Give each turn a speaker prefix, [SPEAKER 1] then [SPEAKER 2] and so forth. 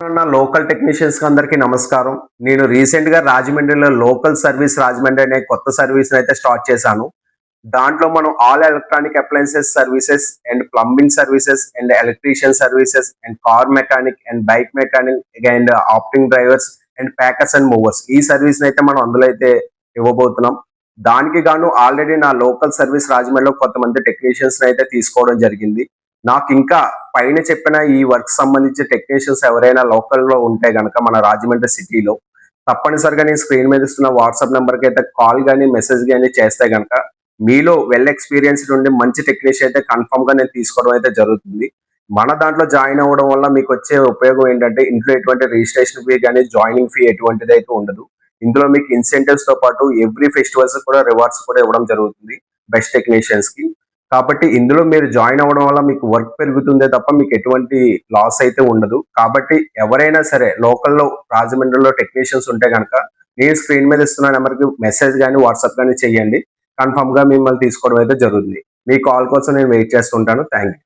[SPEAKER 1] నా local technicians కి అందరికీ నమస్కారం. నేను రీసెంట్ గా రాజమండ్రిలో లోకల్ సర్వీస్ రాజమండ్రి అనే కొత్త సర్వీస్ అయితే స్టార్ట్ చేశాను. దాంట్లో మనం all electronic appliances services and plumbing services and electrician services and car mechanic and bike mechanic and opting drivers and packers and movers ఈ సర్వీస్ అయితే మనం అందులో అయితే ఇవ్వబోతున్నాం. దానికి గాను ఆల్రెడీ నా లోకల్ సర్వీస్ రాజమండ్రిలో కొంతమంది టెక్నీషియన్స్ అయితే తీసుకోవడం జరిగింది. నాకు ఇంకా పైన చెప్పిన ఈ వర్క్ సంబంధించిన టెక్నీషియన్స్ ఎవరైనా లోకల్‌లో ఉంటే గనక మన రాజమండ్రి సిటీలో తప్పనిసరిగా నేను స్క్రీన్ మీద ఇస్తున్న వాట్సాప్ నంబర్‌కి అయితే కాల్ గాని, మెసేజ్ గాని చేస్తే గనక మీలో వెల్ ఎక్స్‌పీరియన్స్‌డ్ ఉండి మంచి టెక్నీషియన్ అయితే కన్ఫర్మ్‌గా నేను తీసుకోవడం అయితే జరుగుతుంది. మన దాంట్లో జాయిన్ అవ్వడం వల్ల మీకొచ్చే ఉపయోగం ఏంటంటే ఇంట్లో ఎటువంటి రిజిస్ట్రేషన్ ఫీ గాని, జాయినింగ్ ఫీ ఎటువంటిదైతే ఉండదు. ఇందులో మీకు ఇన్సెంటివ్స్‌తో పాటు ఎవ్రీ ఫెస్టివల్స్ కూడా రివార్డ్స్ కూడా ఇవ్వడం జరుగుతుంది బెస్ట్ టెక్నీషియన్స్‌కి. కాబట్టి ఇందులో మీరు జాయిన్ అవ్వడం వల్ల మీకు వర్క్ పెరుగుతుందే తప్ప మీకు ఎటువంటి లాస్ అయితే ఉండదు. కాబట్టి ఎవరైనా సరే లోకల్‌లో రాజమండ్రిలో టెక్నీషియన్స్ ఉంటే గనక నేను స్క్రీన్ మీద ఇస్తున్న నంబర్‌కి మెసేజ్ గాని, వాట్సాప్ గాని చేయండి. కన్ఫర్మ్‌గా మిమ్మల్ని తీసుకోవడం అయితే జరుగుతుంది. మీ కాల్ కోసం నేను వెయిట్ చేస్తుంటాను. Thank you.